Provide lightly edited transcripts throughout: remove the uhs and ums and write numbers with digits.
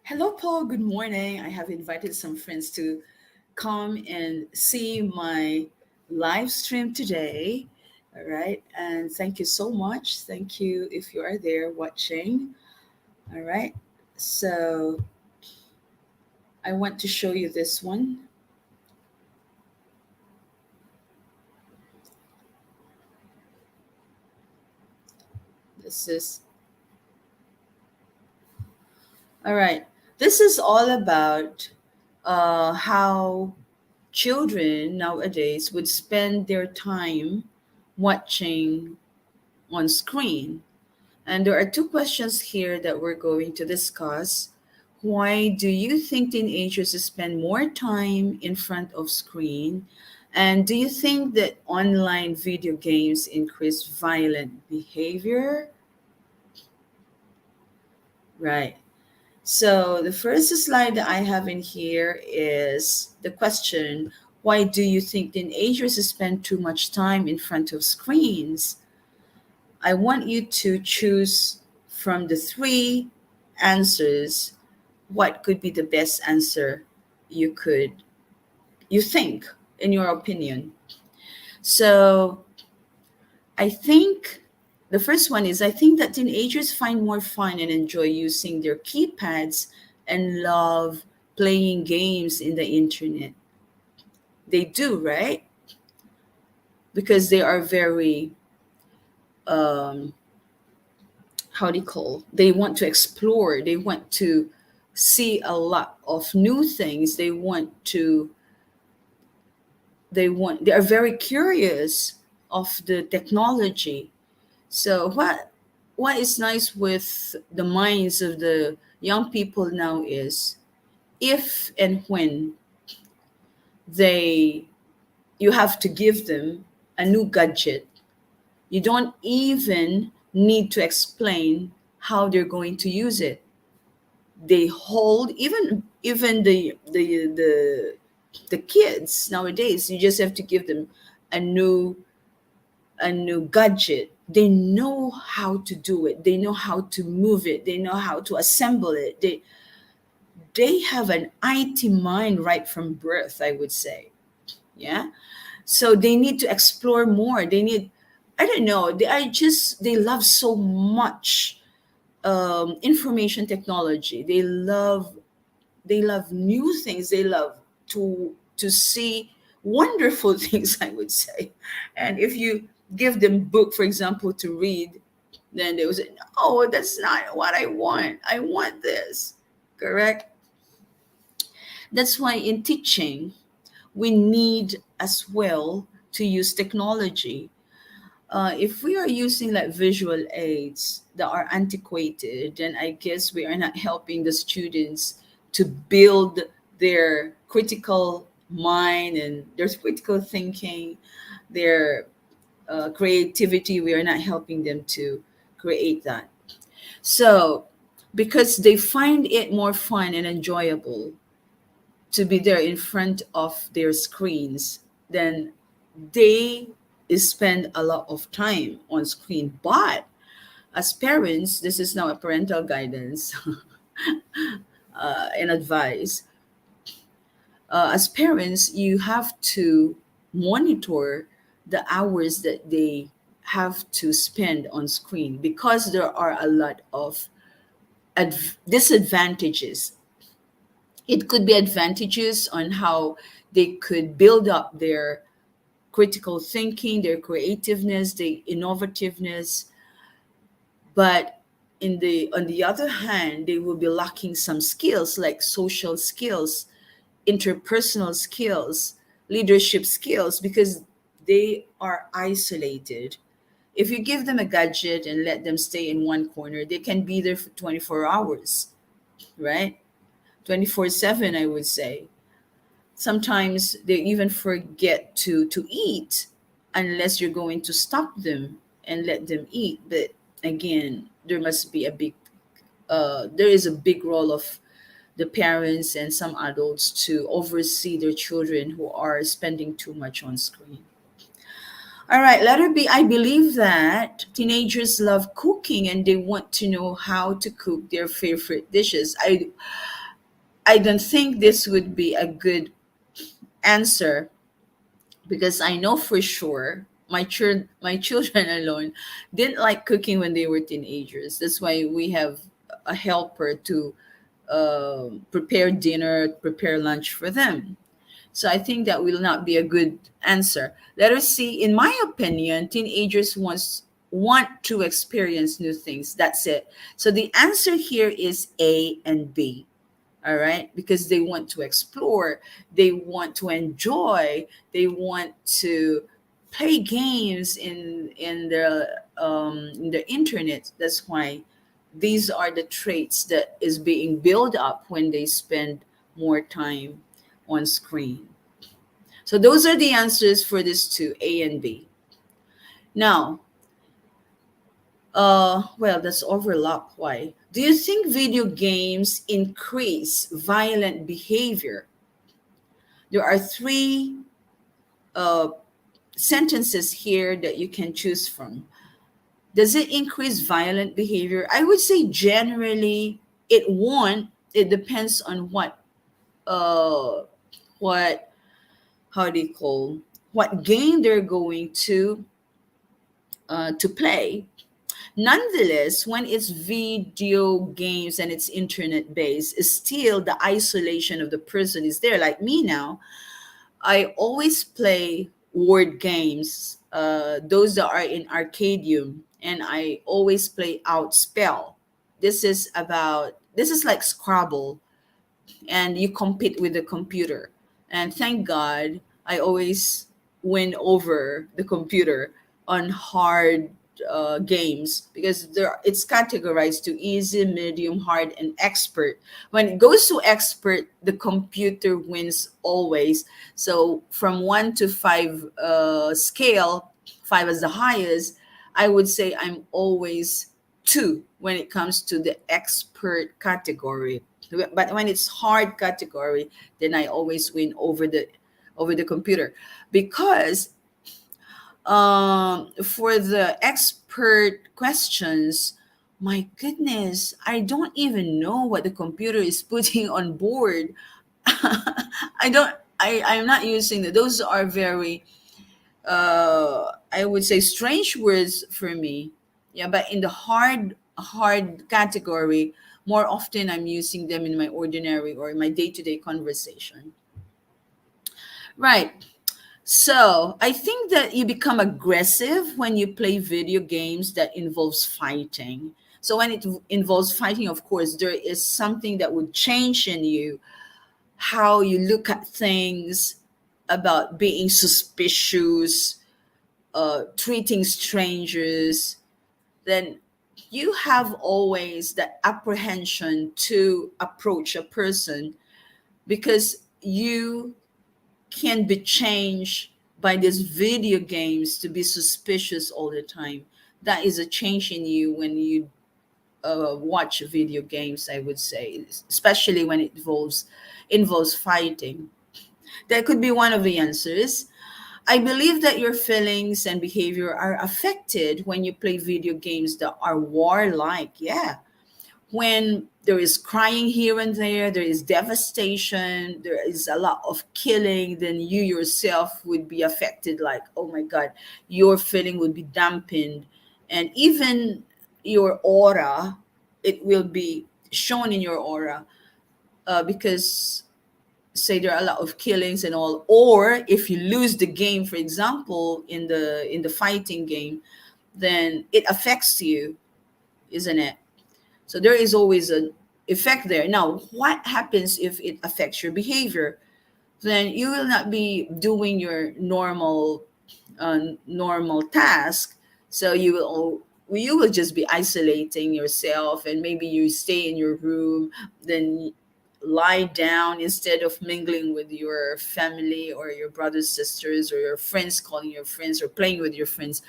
Hello, Paul. Good morning. I have invited some friends to come and see my live stream today. All right. And thank you so much. Thank you if you are there watching. All right. So I want to show you this one. This is, all right. This is all about how children nowadays would spend their time watching on screen. And there are two questions here that we're going to discuss. Why do you think teenagers spend more time in front of screen? And do you think that online video games increase violent behavior? Right. So the first slide that I have in here is the question, why do you think teenagers spend too much time in front of screens? I want you to choose from the three answers what could be the best answer you could you think in your opinion. So I think the first one is I think that teenagers find more fun and enjoy using their keypads and love playing games in the internet. They do, right? Because they are very um how do you call, they want to explore, they want to see a lot of new things, they are very curious of the technology. So what is nice with the minds of the young people now is if and when they you have to give them a new gadget, you don't even need to explain how they're going to use it. They hold, even the kids nowadays, you just have to give them a new gadget. They know how to do it, they know how to move it, they know how to assemble it. They have an IT mind right from birth, I would say. Yeah. So they need to explore more. They need, I don't know, they love so much information technology. They love new things. They love to see wonderful things, I would say. And if you give them book, for example, to read, then they will say, no, that's not what I want. I want this. Correct? That's why in teaching, we need as well to use technology. If we are using like visual aids that are antiquated, then I guess we are not helping the students to build their critical mind and their critical thinking, their creativity. We are not helping them to create that. So, because they find it more fun and enjoyable to be there in front of their screens, then they spend a lot of time on screen. But as parents, this is now a parental guidance and advice. As parents, you have to monitor the hours that they have to spend on screen because there are a lot of disadvantages. It could be advantages on how they could build up their critical thinking, their creativeness, their innovativeness. But on the other hand, they will be lacking some skills like social skills, interpersonal skills, leadership skills, because they are isolated. If you give them a gadget and let them stay in one corner, they can be there for 24 hours, right? 24/7, I would say. Sometimes they even forget to eat unless you're going to stop them and let them eat. But again, there is a big role of the parents and some adults to oversee their children who are spending too much on screen. All right, letter B. I believe that teenagers love cooking and they want to know how to cook their favorite dishes. I don't think this would be a good answer, because I know for sure my children alone didn't like cooking when they were teenagers. That's why we have a helper to prepare dinner, prepare lunch for them. So I think that will not be a good answer. Let us see. In my opinion, teenagers want to experience new things. That's it. So the answer here is A and B. All right, because they want to explore, they want to enjoy, they want to play games in the internet. That's why these are the traits that is being built up when they spend more time on screen. So those are the answers for this two, A and B. Now, well, that's overlap. Why? Do you think video games increase violent behavior? There are three uh, sentences here that you can choose from. Does it increase violent behavior? I would say generally it won't. It depends on uh, what how do you call what game they're going to play. Nonetheless, when it's video games and it's internet based, still the isolation of the person is there. Like me now, I always play word games, those that are in Arcadium, and I always play Outspell. This is like Scrabble, and you compete with the computer. And thank God, I always win over the computer on hard games, because it's categorized to easy, medium, hard, and expert. When it goes to expert, the computer wins always. So from 1 to 5 scale, 5 is the highest. I would say I'm always 2 when it comes to the expert category. But when it's hard category, then I always win over the computer, because for the expert questions, my goodness, I don't even know what the computer is putting on board. I don't. I'm not using that. Those are very I would say strange words for me. Yeah, but in the hard category, more often I'm using them in my ordinary or in my day-to-day conversation. Right. So I think that you become aggressive when you play video games that involves fighting. So when it involves fighting, of course, there is something that would change in you, how you look at things, about being suspicious, treating strangers. Then you have always that apprehension to approach a person, because you can be changed by these video games to be suspicious all the time. That is a change in you when you watch video games, I would say, especially when it involves fighting. That could be one of the answers. I believe that your feelings and behavior are affected when you play video games that are warlike. Yeah. When there is crying here and there is devastation, there is a lot of killing, then you yourself would be affected. Like, oh my God, your feeling would be dampened. And even your aura, it will be shown in your aura, because say there are a lot of killings and all, or if you lose the game, for example, in the fighting game, then it affects you, isn't it? So there is always an effect there. Now what happens if it affects your behavior? Then you will not be doing your normal task. So you will just be isolating yourself, and maybe you stay in your room, then lie down instead of mingling with your family or your brothers, sisters, or your friends, calling your friends or playing with your friends.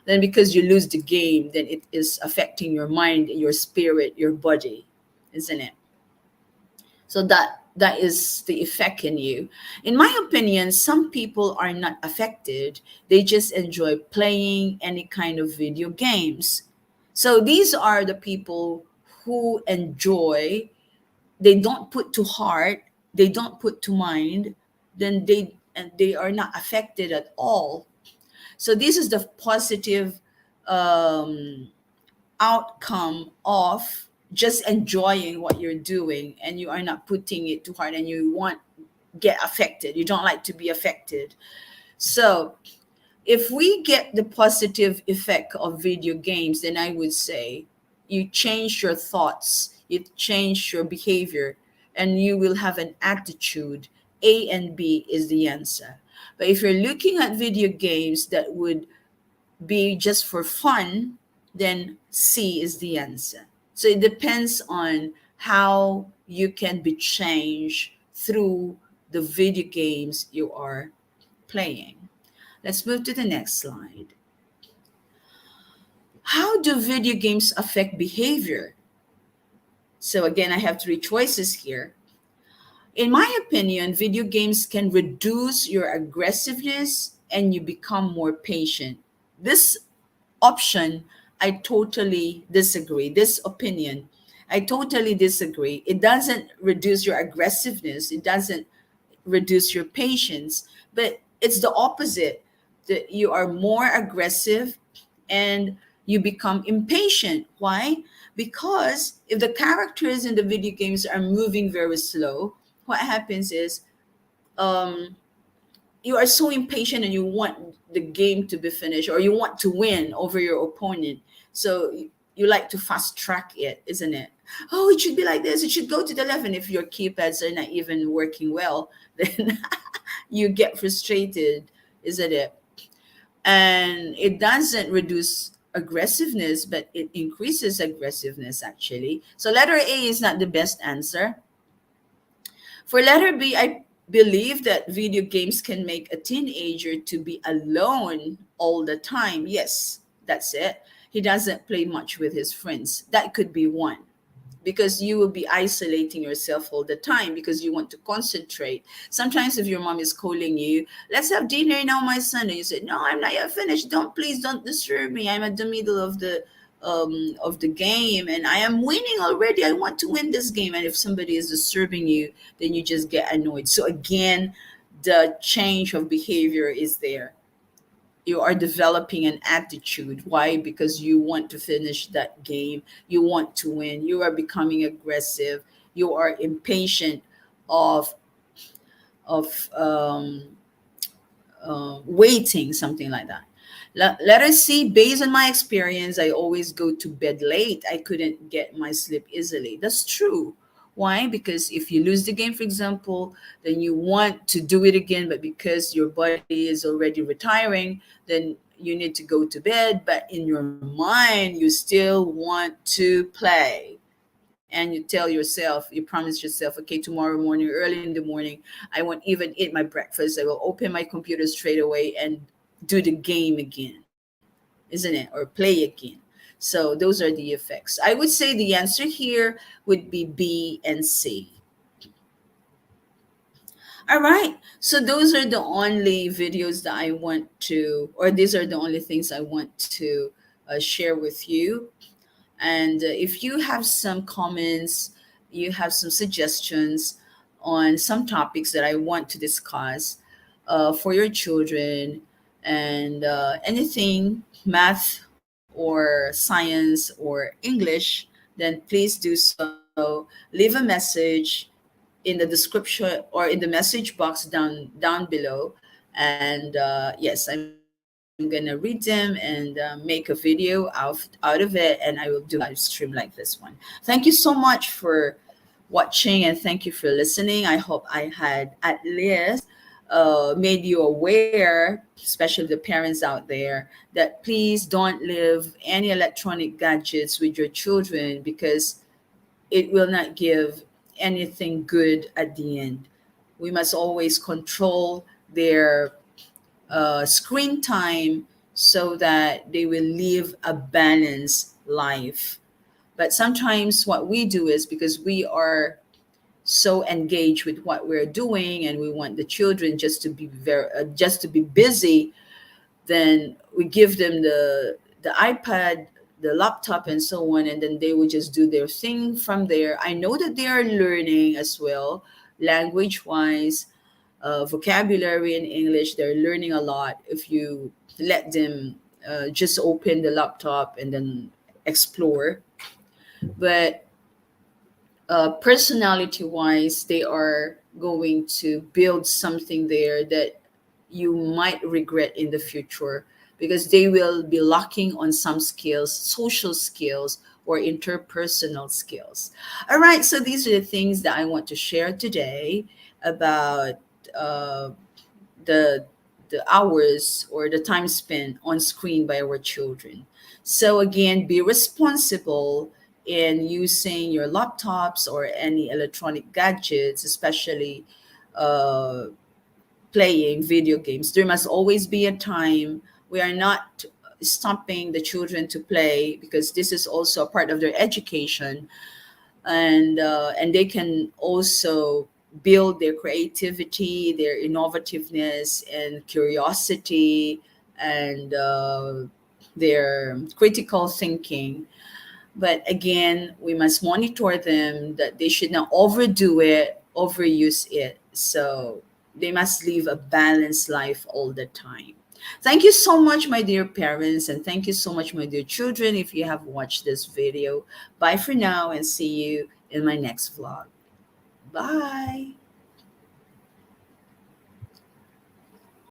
Then because you lose the game, then it is affecting your mind, your spirit, your body, isn't it? So that is the effect in you. In my opinion, some people are not affected. They just enjoy playing any kind of video games. So these are the people who enjoy they don't put to heart, they don't put to mind, then they are not affected at all. So this is the positive um, outcome of just enjoying what you're doing, and you are not putting it to heart, and you want get affected. You don't like to be affected. So if we get the positive effect of video games, then I would say you change your thoughts, you change your behavior, and you will have an attitude. A and B is the answer. But if you're looking at video games that would be just for fun, then C is the answer. So it depends on how you can be changed through the video games you are playing. Let's move to the next slide. How do video games affect behavior? So again, I have three choices here. In my opinion, video games can reduce your aggressiveness and you become more patient. This option, I totally disagree. This opinion, I totally disagree. It doesn't reduce your aggressiveness, it doesn't reduce your patience, but it's the opposite, that you are more aggressive and you become impatient. Why? Because if the characters in the video games are moving very slow, what happens is um, you are so impatient and you want the game to be finished, or you want to win over your opponent. So you like to fast track it, isn't it? Oh, it should be like this, it should go to the left. And if your keypads are not even working well, then you get frustrated, isn't it? And it doesn't reduce aggressiveness, but it increases aggressiveness actually. So letter A is not the best answer. For letter B, I believe that video games can make a teenager to be alone all the time. Yes, that's it. He doesn't play much with his friends. That could be one, because you will be isolating yourself all the time because you want to concentrate. Sometimes if your mom is calling you, let's have dinner now, my son, and you say, no, I'm not yet finished. Don't, please don't disturb me. I'm at the middle of the game and I am winning already. I want to win this game. And if somebody is disturbing you, then you just get annoyed. So again, the change of behavior is there. You are developing an attitude. Why? Because you want to finish that game, you want to win, you are becoming aggressive, you are impatient of of waiting, something like that. Let us see. Based on my experience, I always go to bed late. I couldn't get my sleep easily. That's true. Why? Because if you lose the game, for example, then you want to do it again, but because your body is already retiring, then you need to go to bed. But in your mind, you still want to play. And you tell yourself, you promise yourself, okay, tomorrow morning, early in the morning, I won't even eat my breakfast. I will open my computer straight away and do the game again, isn't it? Or play again. So those are the effects. I would say the answer here would be B and C. All right. So those are the only videos that I want to, or these are the only things I want to share with you. And if you have some comments, you have some suggestions on some topics that I want to discuss for your children, and anything math or science or English, then please do so. Leave a message in the description or in the message box down below, and yes, I'm gonna read them and make a video out of it, and I will do a live stream like this one. Thank you so much for watching, and thank you for listening. I hope I had at least made you aware, especially the parents out there, that please don't leave any electronic gadgets with your children, because it will not give anything good at the end. We must always control their screen time so that they will live a balanced life. But sometimes what we do is, because we are so engaged with what we're doing and we want the children just to be busy, then we give them the iPad the laptop and so on, and then they would just do their thing from there. I know that they are learning as well, language wise, vocabulary in English. They're learning a lot if you let them just open the laptop and then explore. But personality wise, they are going to build something there that you might regret in the future, because they will be lacking on some skills, social skills or interpersonal skills. All right, so these are the things that I want to share today about uh, the hours or the time spent on screen by our children. So again, be responsible in using your laptops or any electronic gadgets, especially uh, playing video games. There must always be a time. We are not stopping the children to play, because this is also a part of their education, and they can also build their creativity, their innovativeness, and curiosity, and their critical thinking. But again, we must monitor them that they should not overdo it, overuse it. So they must live a balanced life all the time. Thank you so much, my dear parents, and thank you so much, my dear children, if you have watched this video. Bye for now, and see you in my next vlog. Bye.